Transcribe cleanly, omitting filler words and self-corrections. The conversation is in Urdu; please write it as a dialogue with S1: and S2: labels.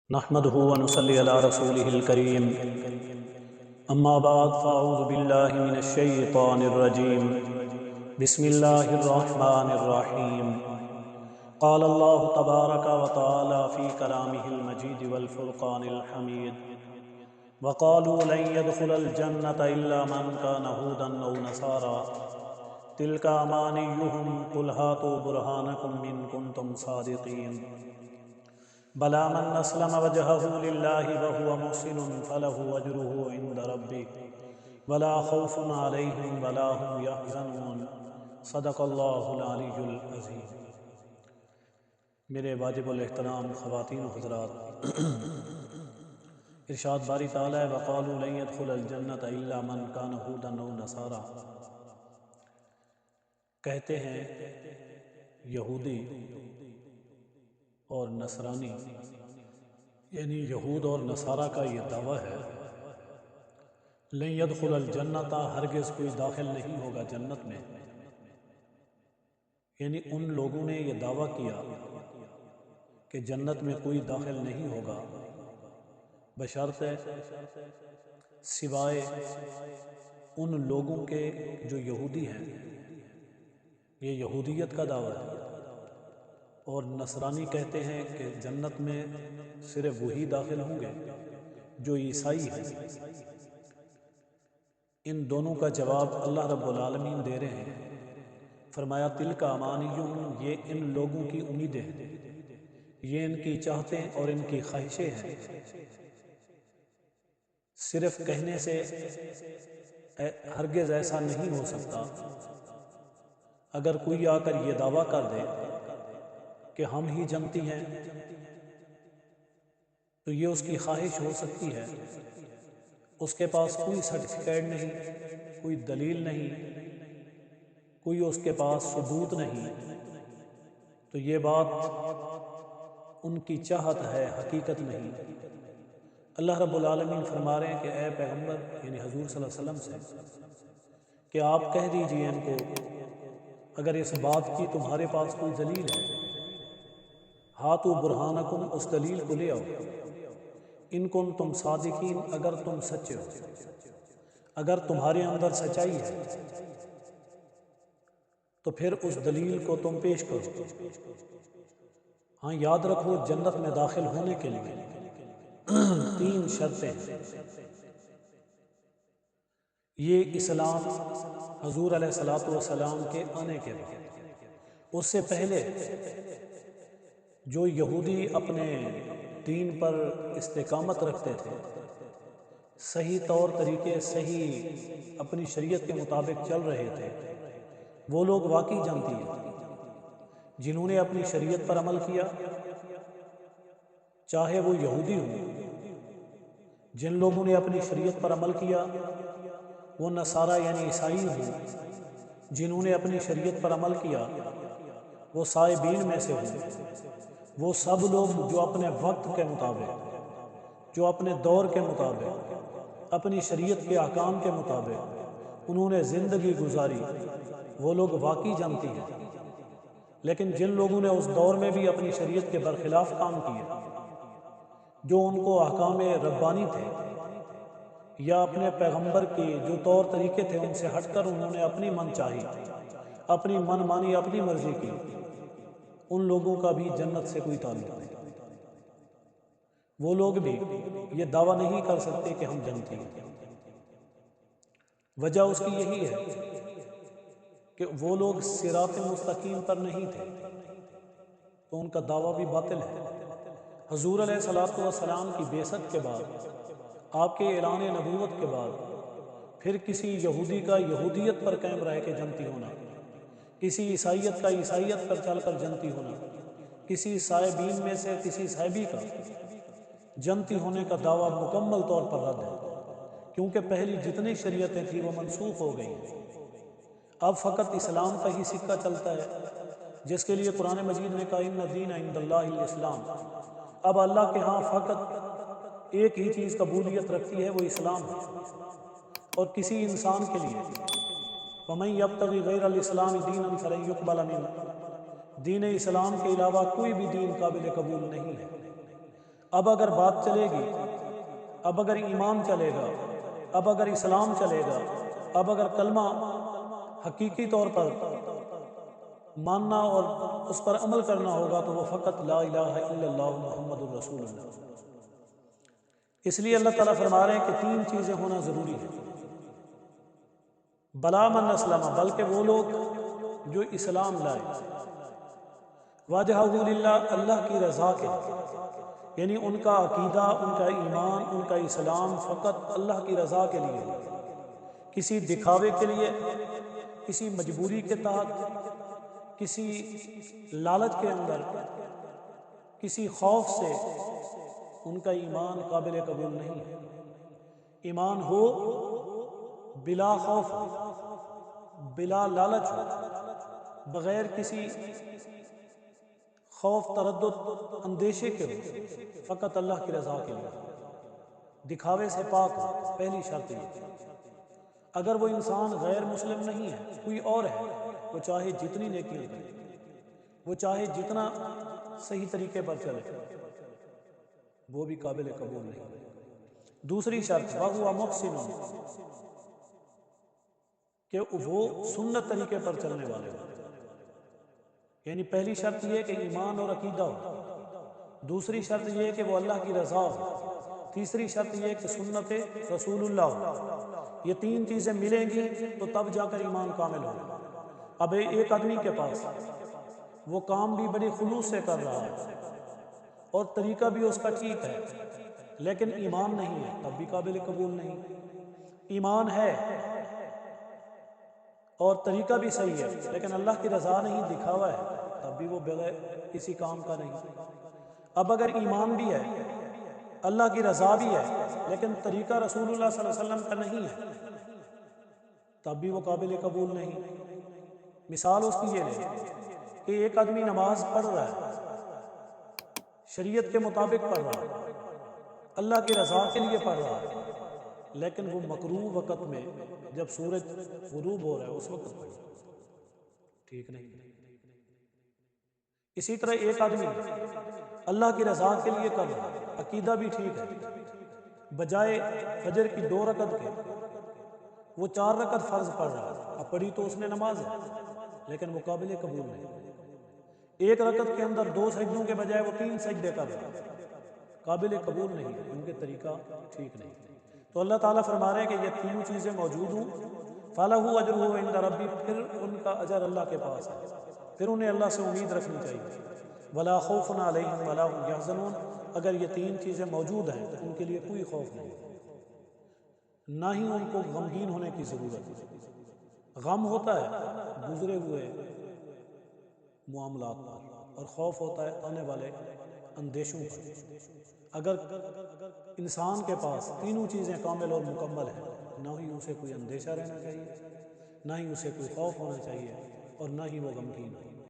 S1: نحمده ونصلي على رسوله الكريم اما بعد فاعوذ بالله من الشيطان الرجيم بسم الله الرحمن الرحيم قال الله تبارك وتعالى في كلامه المجيد والفرقان الحميد وقالوا لن يدخل الجنة إلا من كان هودا أو نصارى تلك أمانيهم قل هاتوا برهانكم إن كنتم صادقين بلى من أسلم وجهه لله وهو محسن فله أجره عند ربه ولا خوف عليهم ولا هم يحزنون صدق اللہ العلی العظیم۔ میرے واجب الاحترام خواتین و حضرات، ارشاد باری تعالیٰ ہے وقالوا لن يدخل الجنة الا من كان هودا او نصارى، کہتے ہیں یہودی اور نصرانی، یعنی یہود اور نصارہ کا یہ دعویٰ ہے لن يدخل الجنت، ہرگز کوئی داخل نہیں ہوگا جنت میں، یعنی ان لوگوں نے یہ دعویٰ کیا کہ جنت میں کوئی داخل نہیں ہوگا بشرط سوائے ان لوگوں کے جو یہودی ہیں، یہ یہودیت کا دعویٰ ہے، اور نصرانی کہتے ہیں کہ جنت میں صرف وہی داخل ہوں گے جو عیسائی ہیں۔ ان دونوں کا جواب اللہ رب العالمین دے رہے ہیں، فرمایا تلک امانیہم، یہ ان لوگوں کی امیدیں ہیں، یہ ان کی چاہتیں اور ان کی خواہشیں ہیں، صرف کہنے سے ہرگز ایسا نہیں ہو سکتا۔ اگر کوئی آ کر یہ دعویٰ کر دے کہ ہم ہی جنتی ہیں تو یہ اس کی خواہش ہو سکتی ہے، اس کے پاس کوئی سرٹیفکیٹ نہیں، کوئی دلیل نہیں، کوئی اس کے پاس ثبوت نہیں، تو یہ بات ان کی چاہت ہے، حقیقت نہیں۔ اللہ رب العالمین فرما رہے ہیں کہ اے پیغمبر یعنی حضور صلی اللہ علیہ وسلم سے کہ آپ کہہ دیجئے ان کو اگر اس بات کی تمہارے پاس کوئی دلیل ہے، ہاتو برہانکم، اس دلیل کو لے آؤ، ان کنتم صادقین، اگر تم سچے ہو، اگر تمہارے اندر سچائی ہے تو پھر اس دلیل کو تم پیش کرو۔ ہاں یاد رکھو جنت میں داخل ہونے کے لیے 3 شرطیں ہیں۔ یہ اسلام حضور علیہ الصلوۃ والسلام کے آنے کے بعد، اس سے پہلے جو یہودی اپنے دین پر استقامت رکھتے تھے، صحیح طور طریقے صحیح اپنی شریعت کے مطابق چل رہے تھے، وہ لوگ واقعی جانتی ہیں جنہوں نے اپنی شریعت پر عمل کیا، چاہے وہ یہودی ہوں، جن لوگوں نے اپنی شریعت پر عمل کیا وہ نصارہ یعنی عیسائی ہوں، جنہوں نے اپنی شریعت پر عمل کیا وہ سائبین میں سے ہوں، وہ سب لوگ جو اپنے وقت کے مطابق، جو اپنے دور کے مطابق، اپنی شریعت کے احکام کے مطابق انہوں نے زندگی گزاری، وہ لوگ واقعی جانتی ہیں۔ لیکن جن لوگوں نے اس دور میں بھی اپنی شریعت کے برخلاف کام کیے، جو ان کو احکام ربانی تھے یا اپنے پیغمبر کے جو طور طریقے تھے ان سے ہٹ کر انہوں نے اپنی من چاہی، اپنی من مانی، اپنی مرضی کی، ان لوگوں کا بھی جنت سے کوئی تعلق نہیں۔ وہ لوگ بھی یہ دعویٰ نہیں کر سکتے کہ ہم جنتی ہیں۔ وجہ اس کی یہی ہے کہ وہ لوگ صراط مستقیم پر نہیں تھے، تو ان کا دعویٰ بھی باطل ہے۔ حضور علیہ الصلوۃ والسلام کی بعثت کے بعد، آپ کے اعلان نبوت کے بعد، پھر کسی یہودی کا یہودیت پر قائم رہ کے جنتی ہونا، کسی عیسائیت کا عیسائیت پر چل کر جنتی ہونا، کسی سائبین میں سے کسی سائبی کا جنتی ہونے کا دعویٰ مکمل طور پر رد ہے، کیونکہ پہلی جتنی شریعتیں تھیں وہ منسوخ ہو گئی ہیں۔ اب فقط اسلام کا ہی سکہ چلتا ہے، جس کے لیے قرآن مجید نے کہا ان الدین عند اللہ الاسلام۔ اب اللہ کے ہاں فقط ایک ہی چیز قبولیت رکھتی ہے، وہ اسلام ہے، اور کسی انسان کے لیے وَمَن يَبْتَغِ غَيْرَ الْإِسْلَامِ دِينًا فَلَن يُقْبَلَ مِنْهُ، دین اسلام کے علاوہ کوئی بھی دین قابل قبول نہیں ہے۔ اب اگر بات چلے گی، اب اگر ایمان چلے گا، اب اگر اسلام چلے گا، اب اگر کلمہ حقیقی طور پر ماننا اور اس پر عمل کرنا ہوگا تو وہ فقط لا الہ الا اللہ محمد الرسول اللہ۔ اس لیے اللہ تعالیٰ فرما رہے ہیں کہ 3 چیزیں ہونا ضروری ہے۔ بلا من اسلم، بلکہ وہ لوگ جو اسلام لائے، وجہہ للہ، اللہ کی رضا کے لیے، یعنی ان کا عقیدہ، ان کا ایمان، ان کا اسلام فقط اللہ کی رضا کے لیے، کسی دکھاوے کے لیے، کسی مجبوری کے تحت، کسی لالچ کے اندر، کسی خوف سے ان کا ایمان قابل قبول نہیں ہے۔ ایمان ہو بلا خوف ہو، بلا لالچ ہو، بغیر کسی خوف، تردد، اندیشے کے ہو، فقط اللہ کی رضا کے لیے، دکھاوے سے پاک ہو۔ پہلی شرط یہ۔ اگر وہ انسان غیر مسلم نہیں ہے، کوئی اور ہے، وہ چاہے جتنی نیکیاں کرے، وہ چاہے جتنا صحیح طریقے پر چلے، وہ بھی قابل قبول نہیں۔ دوسری شرط وَهُوَ مُحْسِنٌ، کہ وہ سنت طریقے پر چلنے والے ہوں۔ یعنی پہلی شرط یہ کہ ایمان اور عقیدہ ہو، دوسری شرط یہ کہ وہ اللہ کی رضا ہو، تیسری شرط یہ کہ سنت رسول اللہ ہو۔ یہ 3 چیزیں ملیں گی تو تب جا کر ایمان کامل ہوگا۔ اب ایک آدمی کے پاس وہ کام بھی بڑی خلوص سے کر رہا ہے اور طریقہ بھی اس کا ٹھیک ہے، لیکن ایمان نہیں ہے، تب بھی قابل قبول نہیں۔ ایمان ہے اور طریقہ بھی صحیح ہے، لیکن اللہ کی رضا نہیں، دکھاوا ہے، تب بھی وہ بغیر کسی کام کا نہیں۔ اب اگر ایمان بھی ہے، اللہ کی رضا بھی ہے، لیکن طریقہ رسول اللہ صلی اللہ علیہ وسلم کا نہیں ہے، تب بھی وہ قابل قبول نہیں۔ مثال اس کی یہ لے کہ ایک آدمی نماز پڑھ رہا ہے، شریعت کے مطابق پڑھ رہا ہے، اللہ کی رضا کے لیے پڑھ رہا ہے، لیکن وہ مکروہ وقت میں جب سورج غروب ہو رہا ہے اس وقت پڑھے، ٹھیک نہیں۔ اسی طرح ایک آدمی اللہ کی رضا کے لیے کر رہا ہے، عقیدہ بھی ٹھیک ہے، بجائے فجر کی 2 رکعت کے وہ 4 رکعت فرض پڑھ رہا ہے، اب پڑھی تو اس نے نماز ہے، لیکن وہ قابل قبول نہیں۔ ایک رکعت کے اندر 2 سجدوں کے بجائے وہ 3 سجدے کر رہا ہے، قابل قبول نہیں، کیونکہ طریقہ ٹھیک نہیں۔ تو اللہ تعالیٰ فرما رہے ہیں کہ یہ 3 چیزیں موجود ہوں، فَلَهُ أَجْرُهُ عِنْدَ رَبِّهِ، پھر ان کا اجر اللہ کے پاس ہے، پھر انہیں اللہ سے امید رکھنی چاہیے۔ وَلَا خَوْفٌ عَلَيْهِمْ وَلَا هُمْ يَحْزَنُونَ، اگر یہ 3 چیزیں موجود ہیں تو ان کے لیے کوئی خوف نہیں، نہ ہی ان کو غمگین ہونے کی ضرورت ہے۔ غم ہوتا ہے گزرے ہوئے معاملات پر، اور خوف ہوتا ہے آنے والے اندیشوں پر۔ اگر انسان کے پاس تینوں چیزیں کامل اور مکمل ہیں، نہ ہی اسے کوئی اندیشہ رہنا چاہیے، نہ ہی اسے کوئی خوف ہونا چاہیے، اور نہ ہی وہ غمگین ہو۔